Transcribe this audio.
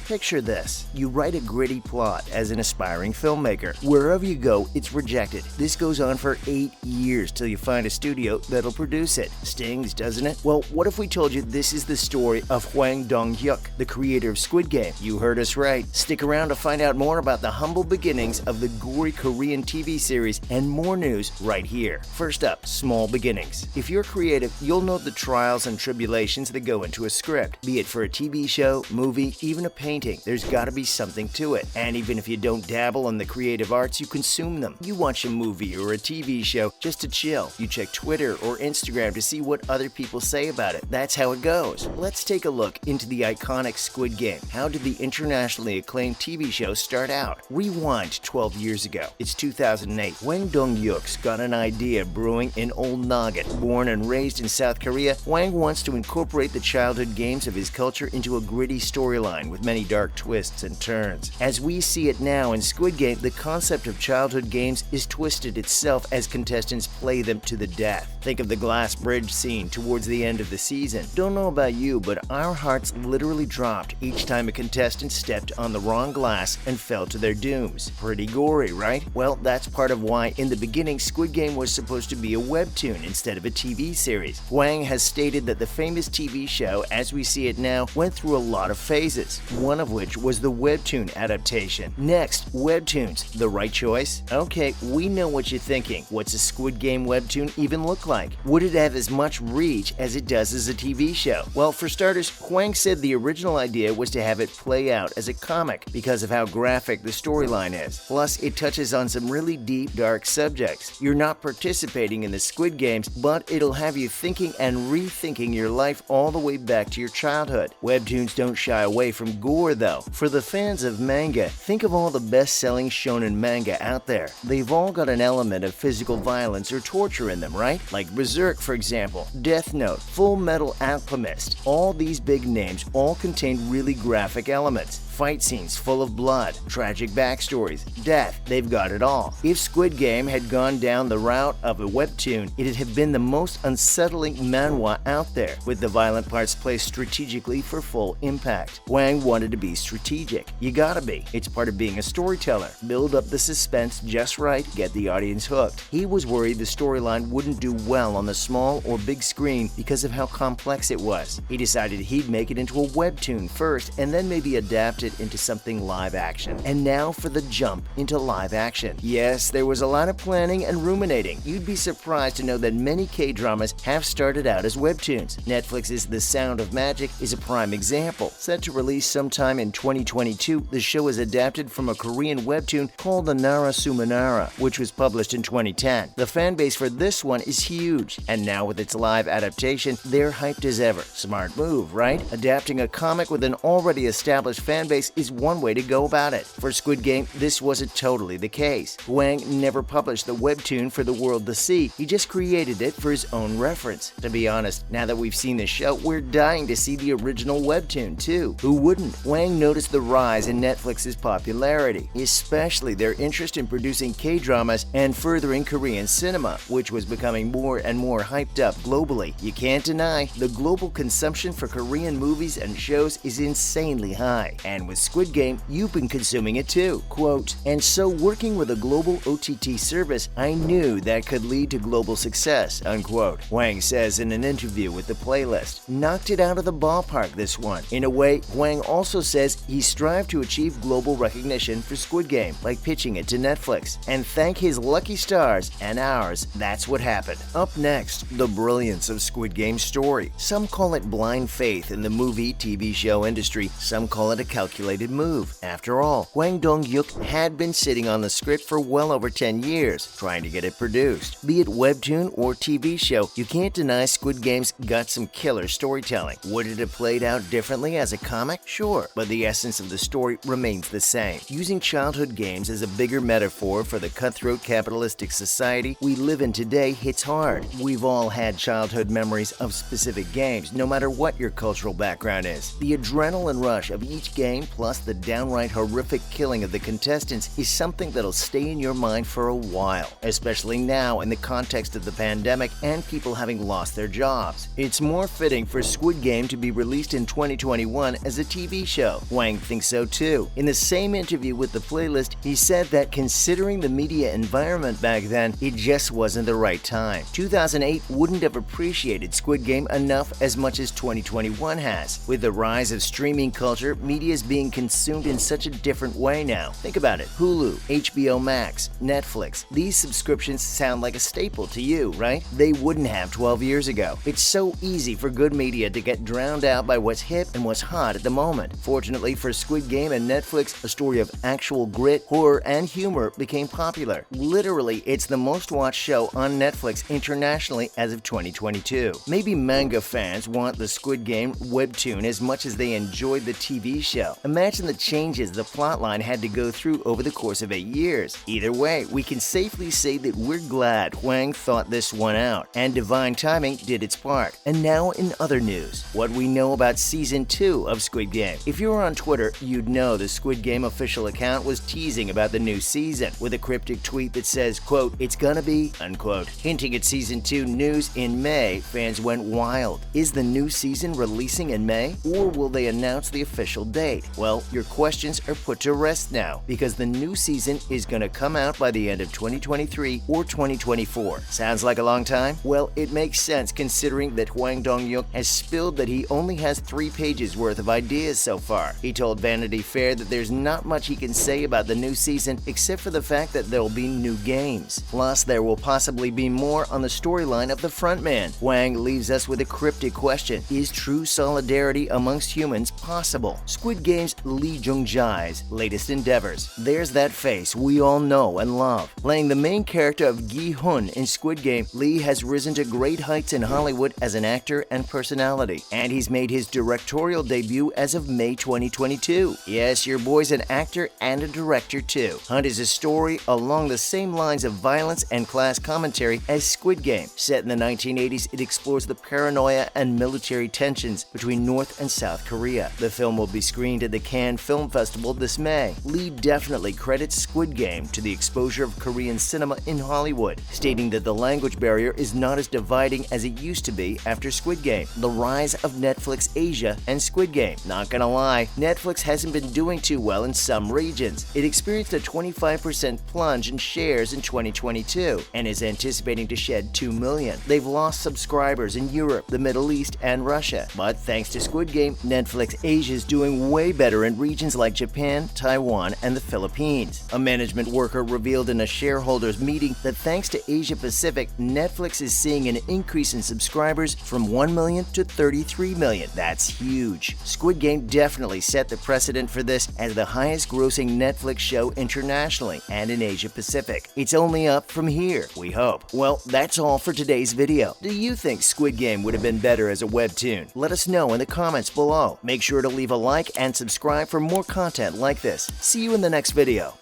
Picture this. You write a gritty plot as an aspiring filmmaker. Wherever you go, it's rejected. This goes on for 8 years till you find a studio that'll produce it. Stings, doesn't it? Well, what if we told you this is the story of Hwang Dong-hyuk, the creator of Squid Game? You heard us right. Stick around to find out more about the humble beginnings of the gory Korean TV series and more news right here. First up, small beginnings. If you're creative, you'll know the trials and tribulations that go into a script. Be it for a TV show, movie, even a painting, there's gotta be something to it. And even if you don't dabble in the creative arts, you consume them. You watch a movie or a TV show just to chill. You check Twitter or Instagram to see what other people say about it. That's how it goes. Let's take a look into the iconic Squid Game. How did the internationally acclaimed TV show start out? Rewind 12 years ago. It's 2008. Hwang Dong-hyuk's got an idea brewing in Old Nugget. Born and raised in South Korea, Hwang wants to incorporate the childhood games of his culture into a gritty storyline with many dark twists and turns. As we see it now in Squid Game, the concept of childhood games is twisted itself as contestants play them to the death. Think of the glass bridge scene towards the end of the season. Don't know about you, but our hearts literally dropped each time a contestant stepped on the wrong glass and fell to their dooms. Pretty gory, right? Well, that's part of why in the beginning Squid Game was supposed to be a webtoon instead of a TV series. Hwang has stated that the famous TV show, as we see it now, went through a lot of phases, one of which was the Webtoon adaptation. Next, Webtoons. The right choice? Okay, we know what you're thinking. What's a Squid Game Webtoon even look like? Would it have as much reach as it does as a TV show? Well, for starters, Hwang said the original idea was to have it play out as a comic because of how graphic the storyline is. Plus, it touches on some really deep, dark subjects. You're not participating in the Squid Games, but it'll have you thinking and rethinking your life all the way back to your childhood. Webtoons don't shy away from gore, though. For the fans of manga, think of all the best-selling shonen manga out there. They've all got an element of physical violence or torture in them, right? Like Berserk, for example, Death Note, Full Metal Alchemist. All these big names all contain really graphic elements. Fight scenes full of blood, tragic backstories, death, they've got it all. If Squid Game had gone down the route of a webtoon, it'd have been the most unsettling manhwa out there, with the violent parts placed strategically for full impact. Hwang wanted to be strategic. You gotta be. It's part of being a storyteller. Build up the suspense just right, get the audience hooked. He was worried the storyline wouldn't do well on the small or big screen because of how complex it was. He decided he'd make it into a webtoon first and then maybe adapt it into something live action. And now for the jump into live action. Yes, there was a lot of planning and ruminating. You'd be surprised to know that many K-dramas have started out as webtoons. Netflix's The Sound of Magic is a prime example. Set to release sometime in 2022, the show is adapted from a Korean webtoon called the Nara Sumanara, which was published in 2010. The fan base for this one is huge, and now with its live adaptation, they're hyped as ever. Smart move, right? Adapting a comic with an already established fan base is one way to go about it. For Squid Game, this wasn't totally the case. Hwang never published the webtoon for the world to see, he just created it for his own reference. To be honest, now that we've seen the show, we're dying to see the original webtoon too. Who wouldn't? Hwang noticed the rise in Netflix's popularity, especially their interest in producing K-dramas and furthering Korean cinema, which was becoming more and more hyped up globally. You can't deny, the global consumption for Korean movies and shows is insanely high, and with Squid Game, you've been consuming it too. Quote, and so working with a global OTT service, I knew that could lead to global success, unquote. Hwang says in an interview with The Playlist. Knocked it out of the ballpark, this one. In a way, Hwang also says he strived to achieve global recognition for Squid Game, like pitching it to Netflix. And thank his lucky stars and ours, that's what happened. Up next, the brilliance of Squid Game's story. Some call it blind faith in the movie, TV show industry. Some call it a calculated move. After all, Hwang Dong-hyuk had been sitting on the script for well over 10 years, trying to get it produced. Be it webtoon or TV show, you can't deny Squid Game's got some killer storytelling. Would it have played out differently as a comic? Sure, but the essence of the story remains the same. Using childhood games as a bigger metaphor for the cutthroat capitalistic society we live in today hits hard. We've all had childhood memories of specific games, no matter what your cultural background is. The adrenaline rush of each game plus the downright horrific killing of the contestants is something that'll stay in your mind for a while, especially now in the context of the pandemic and people having lost their jobs. It's more fitting for Squid Game to be released in 2021 as a TV show show. Hwang thinks so too. In the same interview with the playlist, he said that considering the media environment back then, it just wasn't the right time. 2008 wouldn't have appreciated Squid Game enough as much as 2021 has. With the rise of streaming culture, media is being consumed in such a different way now. Think about it. Hulu, HBO Max, Netflix. These subscriptions sound like a staple to you, right? They wouldn't have 12 years ago. It's so easy for good media to get drowned out by what's hip and what's hot at the moment. Fortunately for Squid Game and Netflix, a story of actual grit, horror, and humor became popular. Literally, it's the most watched show on Netflix internationally as of 2022. Maybe manga fans want the Squid Game Webtoon as much as they enjoyed the TV show. Imagine the changes the plotline had to go through over the course of 8 years. Either way, we can safely say that we're glad Hwang thought this one out, and divine timing did its part. And now in other news, what we know about Season 2 of Squid Game. If you were on Twitter, you'd know the Squid Game official account was teasing about the new season, with a cryptic tweet that says, quote, "It's gonna be," unquote. Hinting at Season 2 news in May, fans went wild. Is the new season releasing in May, or will they announce the official date? Well, your questions are put to rest now, because the new season is gonna come out by the end of 2023 or 2024. Sounds like a long time? Well, it makes sense considering that Hwang Dong-hyuk has spilled that he only has 3 pages worth of ideas so far. He told Vanity Fair that there's not much he can say about the new season except for the fact that there'll be new games. Plus, there will possibly be more on the storyline of the frontman. Hwang leaves us with a cryptic question. Is true solidarity amongst humans possible? Squid Game's Lee Jung-jae's latest endeavors. There's that face we all know and love. Playing the main character of Gi-hun in Squid Game, Lee has risen to great heights in Hollywood as an actor and personality, and he's made his directorial debut as of May 2022. Yes, your boy's an actor and a director too. Hunt is a story along the same lines of violence and class commentary as Squid Game. Set in the 1980s, it explores the paranoia and military tensions between North and South Korea. The film will be screened at the Cannes Film Festival this May. Lee definitely credits Squid Game to the exposure of Korean cinema in Hollywood, stating that the language barrier is not as dividing as it used to be after Squid Game. The rise of Netflix Asia and Squid Game. Not gonna lie, Netflix hasn't been doing too well in some regions. It experienced a 25% plunge in shares in 2022 and is anticipating to shed 2 million. They've lost subscribers in Europe, the Middle East, and Russia. But thanks to Squid Game, Netflix Asia is doing way better in regions like Japan, Taiwan, and the Philippines. A management worker revealed in a shareholders meeting that thanks to Asia Pacific, Netflix is seeing an increase in subscribers from 1 million to 33 million. That's huge. Squid Game definitely set the precedent for this as the highest grossing Netflix show internationally and in Asia Pacific. It's only up from here, we hope. Well, that's all for today's video. Do you think Squid Game would have been better as a webtoon? Let us know in the comments below. Make sure to leave a like and subscribe for more content like this. See you in the next video.